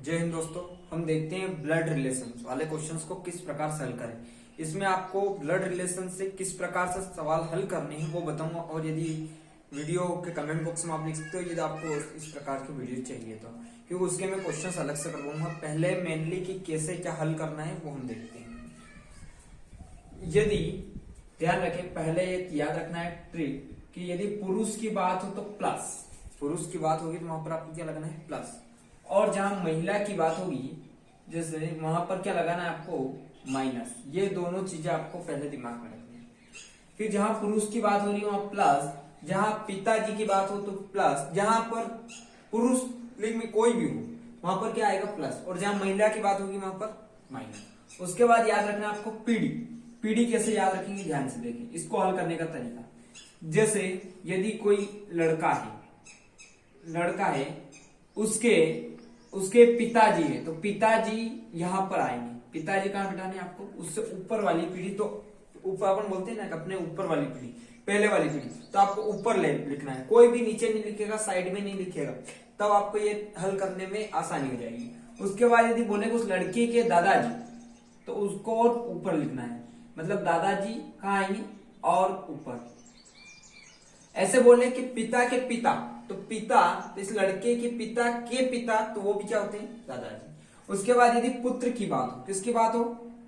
जय हिंद दोस्तों। हम देखते हैं ब्लड रिलेशन वाले क्वेश्चंस को किस प्रकार से हल करें। इसमें आपको ब्लड रिलेशन से किस प्रकार से सवाल हल करने हैं वो बताऊंगा, और यदि वीडियो के कमेंट बॉक्स में आप लिख सकते हो यदि आपको इस प्रकार की वीडियो चाहिए तो, क्योंकि उसके मैं क्वेश्चंस अलग से करवाऊंगा। पहले मेनली कि कैसे क्या हल करना है वो हम देखते हैं। यदि ध्यान रखें, पहले एक याद रखना है ट्रिक कि यदि पुरुष की बात हो तो प्लस, पुरुष की बात होगी तो वहां पर आपको क्या लगाना है प्लस, और जहां महिला की बात होगी जैसे वहां पर क्या लगाना है आपको माइनस। ये दोनों चीजें आपको पहले दिमाग में रखनी है। फिर जहां पुरुष की बात हो रही है वहां प्लस, जहां पिताजी की बात हो तो प्लस, जहां पर पुरुष लिंग में कोई भी हो वहां पर क्या आएगा प्लस, और जहां महिला की बात होगी वहां पर माइनस। उसके बाद याद रखना आपको पीढ़ी। पीढ़ी कैसे याद रखेंगे ध्यान से देखिए इसको हल करने का तरीका। जैसे यदि कोई लड़का है उसके पिताजी है तो पिताजी यहां पर आएंगे। पिताजी कहां बिठाने आपको, उससे ऊपर वाली पीढ़ी, तो ऊपर अपन बोलते हैं ना अपने ऊपर वाली पीढ़ी, पहले वाली पीढ़ी, तो आपको ऊपर लिखना है। कोई भी नीचे नहीं लिखेगा, साइड में नहीं लिखेगा, तब आपको ये हल करने में आसानी हो जाएगी। उसके बाद यदि बोले उस लड़के के दादाजी तो उसको और ऊपर लिखना है, मतलब दादाजी कहाँ आएंगे और ऊपर। ऐसे बोले कि पिता के पिता तो पिता, तो इस लड़के के पिता तो वो भी क्या होते हैं दादाजी। उसके बाद यदि पुत्र की बात हो, किसकी बात हो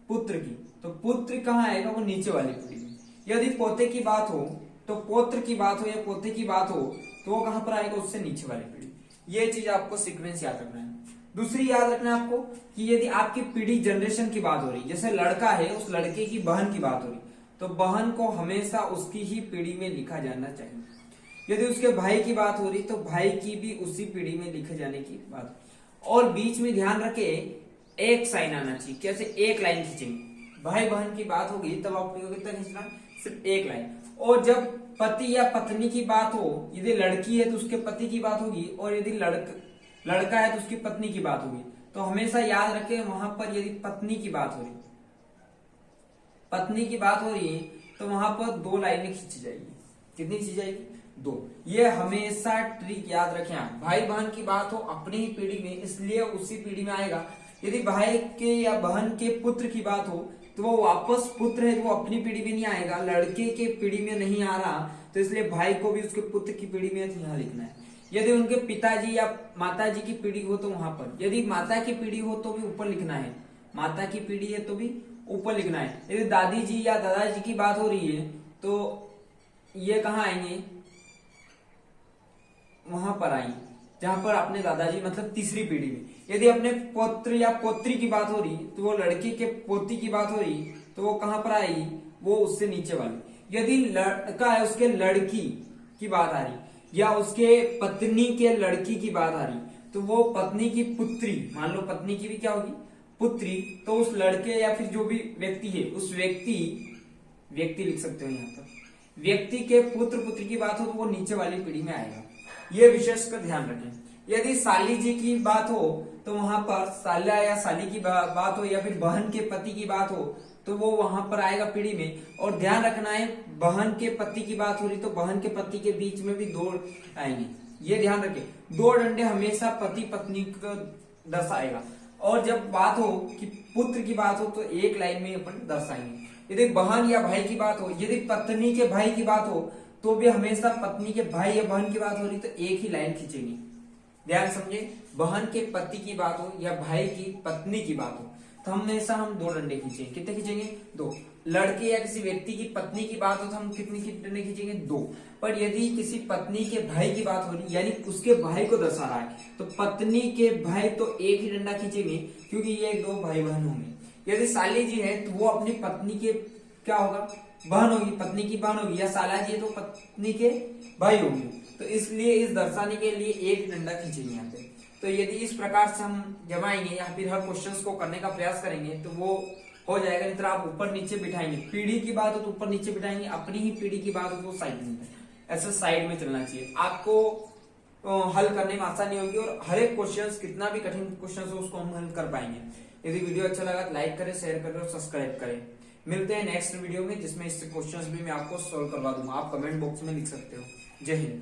पुत्र की, तो पुत्र कहाँ आएगा वो नीचे वाली पीढ़ी में। यदि पोते की बात हो तो पोत्र की बात हो या पोते की बात हो तो वो कहां पर आएगा उससे नीचे वाली पीढ़ी। ये चीज आपको सीक्वेंस याद रखना है। दूसरी याद रखना है आपको कि यदि आपकी पीढ़ी जनरेशन की बात हो रही, जैसे लड़का है उस लड़के की बहन की बात हो रही, तो बहन को हमेशा उसकी ही पीढ़ी में लिखा जाना चाहिए। यदि उसके भाई की बात हो रही तो भाई की भी उसी पीढ़ी में लिखे जाने की बात। और बीच में ध्यान रखे एक साइन आना चाहिए, कैसे एक लाइन खींचेंगे। भाई बहन की बात होगी तब आपको कितना खींचना, सिर्फ एक लाइन। और जब पति या पत्नी की बात हो, यदि लड़की है तो उसके पति की बात होगी, और यदि लड़का है तो उसकी पत्नी की बात होगी, तो हमेशा याद रखें वहां पर यदि पत्नी की बात हो रही है तो वहां पर दो लाइनें खींची जाएगी। कितनी खींची जाएगी, दो। ये हमेशा ट्रिक याद रखें आप। भाई बहन की बात हो अपनी ही पीढ़ी में, इसलिए उसी पीढ़ी में आएगा। यदि भाई के या बहन के पुत्र की बात हो तो वो वापस पुत्र है तो वो अपनी पीढ़ी में नहीं आएगा, लड़के के पीढ़ी में नहीं आ रहा, तो इसलिए भाई को भी उसके पुत्र की पीढ़ी में यहाँ लिखना है। यदि उनके पिताजी या माताजी की पीढ़ी हो तो वहां पर, यदि माता की पीढ़ी हो तो भी ऊपर लिखना है, माता की पीढ़ी है तो भी ऊपर लिखना है। यदि दादी जी या दादाजी की बात हो रही है तो ये कहाँ आएंगे, वहां पर आएंगे जहां पर अपने दादाजी, मतलब तीसरी पीढ़ी में। यदि अपने पुत्र या पोत्री की बात हो रही तो वो लड़की के पोती की बात हो रही तो वो कहां पर आएगी, वो उससे नीचे वाली। यदि लड़का है उसके लड़की की बात आ रही या उसके पत्नी के लड़की की बात आ रही तो वो पत्नी की पुत्री, मान लो पत्नी की भी क्या होगी पुत्री, तो उस लड़के या फिर जो भी व्यक्ति है उस व्यक्ति लिख सकते हो यहाँ पर, व्यक्ति के पुत्र पुत्री की बात हो तो वो नीचे वाली पीढ़ी में आएगा। ये विशेष कर ध्यान रखें। यदि साली जी की बात हो तो वहां पर साला या साली की बात हो, या फिर बहन के पति की बात हो तो वो वहां पर आएगा पीढ़ी में। और ध्यान रखना है बहन के पति की बात हो रही तो बहन के पति के बीच में भी दो आएंगे, ये ध्यान रखें। दो डंडे हमेशा पति पत्नी को दर्शाएगा। और जब बात हो कि पुत्र की बात हो तो एक लाइन में अपन दर्शाएंगे। यदि बहन या भाई की बात हो, यदि पत्नी के भाई की बात हो तो भी हमेशा पत्नी के भाई या बहन की बात हो रही तो एक ही लाइन खींचेंगे। ध्यान समझे, बहन के पति की बात हो या भाई की पत्नी की बात हो तो हमेशा हम दो डंडे खींचेंगे। कितने खींचेंगे, दो। लड़के या किसी व्यक्ति की पत्नी की बात हो तो हम कितने डंडे खींचेंगे, दो। पर यदि किसी पत्नी के भाई की बात हो रही यानी उसके भाई को दर्शा रहा है तो पत्नी के भाई तो एक ही डंडा खींचेंगे, क्योंकि ये दो भाई बहन होंगे। यदि साली जी है तो वो अपनी पत्नी के क्या होगा, बहन होगी, पत्नी की बहन होगी, या साला जी है तो पत्नी के भाई होंगे, तो इसलिए इस दर्शाने के लिए एक डंडा खींचेंगे यहाँ पे। तो यदि इस प्रकार से हम जमाएंगे या फिर हर क्वेश्चंस को करने का प्रयास करेंगे तो वो हो जाएगा। नहीं तो आप ऊपर नीचे बिठाएंगे, पीढ़ी की बात हो तो ऊपर नीचे बिठाएंगे, अपनी ही पीढ़ी की बात हो तो साइड में, ऐसे साइड में चलना चाहिए। आपको हल करने में आसानी होगी और हर एक क्वेश्चन, कितना भी कठिन क्वेश्चन हो उसको हम हल कर पाएंगे। यदि वीडियो अच्छा लगा तो लाइक करें, शेयर करें और सब्सक्राइब करें। मिलते हैं नेक्स्ट वीडियो में जिसमें इससे क्वेश्चंस भी मैं आपको सॉल्व करवा दूंगा। आप कमेंट बॉक्स में लिख सकते हो। जय हिंद।